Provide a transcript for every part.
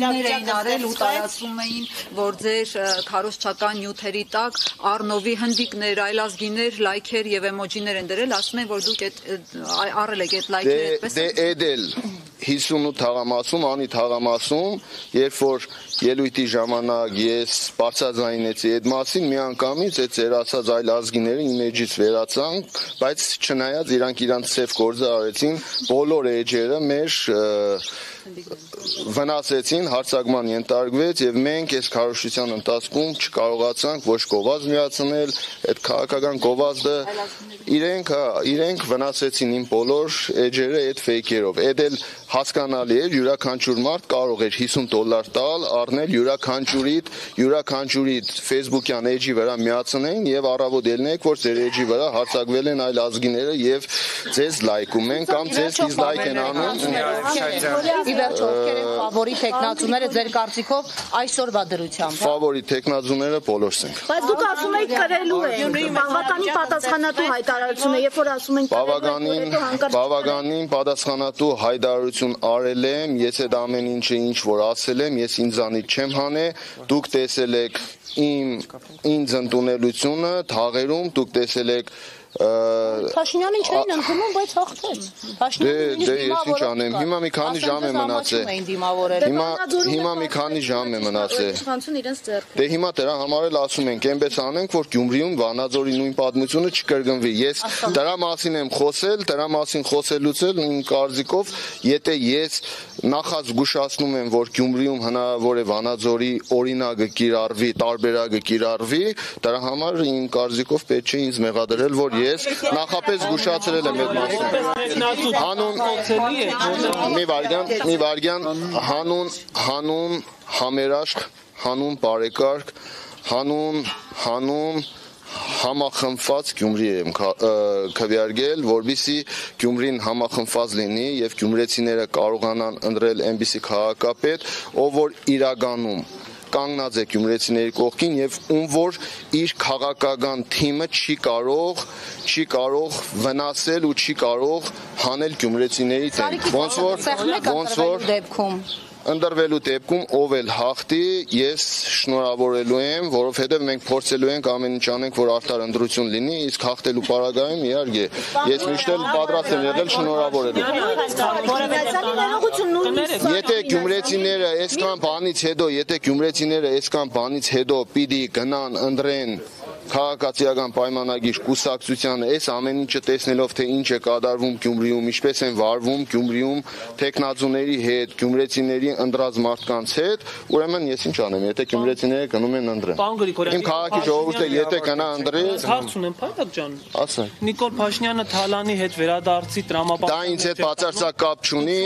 կամպանիաներ էին արել ու տարածում էին, որ ձեր քարոզչական նյութերի տակ Առնովի հնդիկներ, այլազգիներ, լայքեր եւ էմոջիներ են դրել, ասում են, որ դուք առել եք այդ լայքերը այդպես։ Դե էդել 58 թաղամասում, անի թաղամասում, երբ որ ելույթի ժամանակ ես բարձրաձայնեցի այդ մասին, միանգամից այդ ձեր ասած այլ ազգիները իմ էջից վերացան, բայց չնայած իրանք իրանց սև գործը արեցին, բոլոր էջերը մեր վնասեցին, հարձակման ենթարկվեց եւ մենք այս քարոզչության ընթացքում չկարողացանք ոչ գովազդ միացնել, այդ քաղաքական գովազդը իրենք վնասեցին իմ բոլոր էջերը այդ ֆեյքերով։ Այդ էլ հասկանալի է, յուրաքանչյուր մարդ կարող էր $50 տալ, առնել յուրաքանչյուրիդ Facebook-յան էջի վրա միացնեն եւ առավոտ ելնեք, որ ձեր էջի վրա հարձակվել են այլ ազգիները եւ ձեզ լայքում են կամ ձեզ դիզլայք են անում։ Իվերջո, ովքեր են ֆավորիտ տեխնացուները ձեր կարծիքով այսօրվա դրությամբ։ Ֆավորիտ տեխնացուները բոլորս ենք։ Բայց դուք ասում եք կրելու են, բավականին պատասխանատու հայտարարություն է, երբ որ ասում են բավականին պատասխանատու հայտարարություն արել եմ, ես այդ ամեն ինչը ինչ որ ասել եմ, ես ինձանից չեմ հանե, դուք տեսել եք ինձ ընդունելությունը թաղերում, դուք տեսել եք Փաշինյանին չէին ընդունում, բայց հաղթեց։ Դե ես ինչ անեմ, հիմա մի քանի ժամ է մնացել։ Հիմա մի քանի ժամ է մնացել։ Դե հիմա դրա համար էլ ասում ենք, այնպես անենք, որ Գյումրիում Վանաձորի նույն պատմությունը չկրկնվի։ Ես դրա մասին եմ խոսել, դրա մասին խոսելուց էլ իմ կարծիքով, եթե ես նախազգուշացնում եմ, որ Գյումրիում հնարավոր է Վանաձորի օրինակը կիրառվի, տարբերակը կիրառվի, դրա համար իմ կարծիքով պետք չէ ինձ մեղադրել, որ ես նախապես զգուշացրել եմ այդ մասին։ Հանուն համերաշխ, հանուն բարեկարգ, հանուն համախմբված Գյումրի եմ քվեարկել, որպեսզի Գյումրին համախմբված լինի եւ գյումրեցիները կարողանան ընտրել այնպիսի քաղաքապետ, ով որ իրականում կանգնած է գյումրեցիների կողքին եւ ում որ իր քաղաքական թիմը չի կարող վնասել ու չի կարող հանել գյումրեցիների դեմ։ Ոնց որ Ընդրվելու դեպքում ով էլ հաղթի, ես շնորհավորելու եմ, որովհետև մենք փորձելու ենք ամեն ինչ անենք, որ արդար ընտրություն լինի, իսկ հաղթելու պարագայում իհարկե ես միշտ էլ պատրաստ եմ եղել շնորհավորելու։ Եթե գյումրեցիները այսքան բանից հետո պիտի գնան ընտրեն քաղաքացիական պայմանագիր կուսակցությանը, այս ամեն ինչը տեսնելով, թե ինչ է կատարվում Գյումրիում, ինչպես են վարվում Գյումրիում տեխնացուների հետ, գյումրեցիների ընտրած մարդկանց հետ, ուրեմն ես ինչ անեմ, եթե գյումրեցիները գնում են ընտրեն։ Իմ քաղաքի ժողովուրդը եթե գնա ընտրի, հարց ունեմ, Փայտակ ջան։ Ասա։ Նիկոլ Փաշինյանը Թալանի հետ վերադարձի տրամաբան։ Դա ինձ հետ բացարձակ կապ չունի,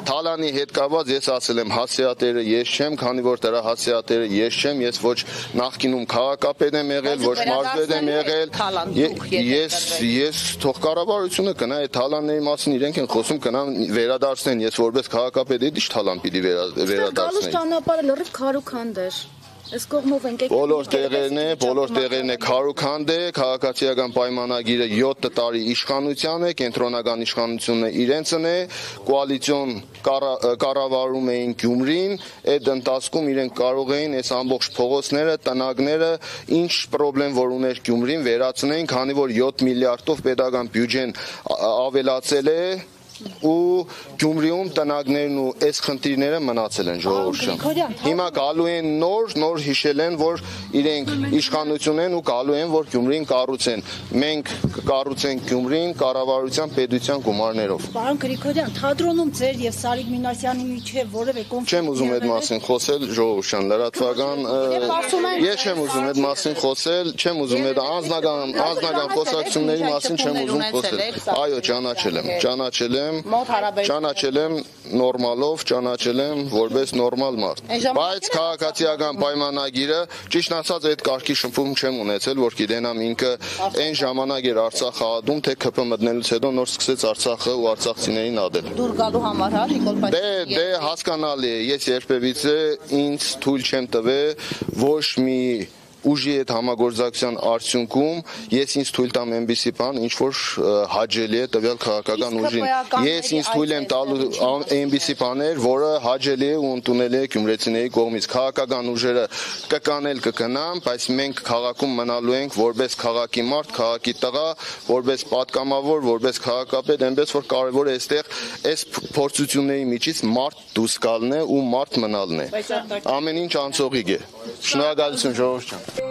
Թալանի հետ կապված ես ասել եմ, հասցեատերը ես չեմ, քանի որ դրա հասցեատերը ես չեմ, ես ոչ նախկինում քաղաքապետ եմ եղել, ոչ մարզպետ եմ եղել։ Ես թող կառավարությունը գնա այդ Թալանների մասին իրենք են խոսում, գնան վերադարձնեն, ես որպես քաղաքապետ էդի Թալան պիտի վերադարձնեի։ Գալուս ճանապարհը լրիվ քարուքանդ էր։ Այս կողմով ենք եկել։ Բոլոր տեղերն է քարուքանդ է, քաղաքացիական պայմանագիրը 7 տարի իշխանության է, կենտրոնական իշխանությունը իրենցն է, կոալիցիոն կառավարում էին Գյումրին, այդ ընթացքում իրենք կարող էին այս ամբողջ փողոցները, տնակները, ինչ խնդրեմ որ ուներ Գյումրին վերացնեն, քանի որ 7 միլիարդով պետական բյուջեն ավելացել է ու Գյումրիում տնակներն ու այս խնդիրները մնացել են ժողովուրդ։ Հիմա գալու են նոր հիշել են, որ իրենք իշխանություն են ու գալու են, որ Գյումրին կառուցեն։ Մենք կառուցենք Գյումրին կառավարության պետության գումարներով։ Պարոն Գրիգորյան, թատրոնում ձեր եւ Սարիկ Մինասյանի միջեւ որևէ կոնֆլիկտ չեմ ուզում այդ մասին խոսել, ժողովուրդ, լրատվական ես չեմ ուզում այդ մասին խոսել, չեմ ուզում այդ անձնական խոսակցությունների մասին չեմ ուզում խոսել։ Այո, ճանաչել եմ նորմալով, ճանաչել եմ որպես նորմալ մարդ։ Բայց քաղաքացիական պայմանագիրը, ճիշտ ասած, այդ կարգի շփում չեմ ունեցել, որ գիտենամ ինքը այն ժամանակ էր Արցախը ադում, թե ԿՓ մտնելուց հետո նոր սկսեց Արցախը ու արցախցիներին ադել։ Դուր գալու համար, հա, Նիկոլ Փաշինյան։ Դե հասկանալի է, ես երբևիցե ինձ թույլ չեմ տվել ոչ մի ուժի հետ համագործակցության արդյունքում ես ինձ թույլ տամ այնպիսի բան, ինչ որ հաճելի է տվյալ քաղաքական ուժին։ Ես ինձ թույլ եմ տալու այնպիսի բաներ, որը հաճելի է ու ընդունելի է գյումրեցիների կողմից։ Քաղաքական ուժերը կկանել կգնան, բայց մենք քաղաքում մնալու ենք որպես քաղաքի մարդ, քաղաքի տղա, որպես պատգամավոր, որպես քաղաքապետ, այնպես որ կարևոր է այստեղ այս փորձությունների միջից մարդ դուրս գալն է ու մարդ մնալն է։ Ամեն ինչ անցողիկ է։ Շնորհակալություն ժողովուրդ ջան։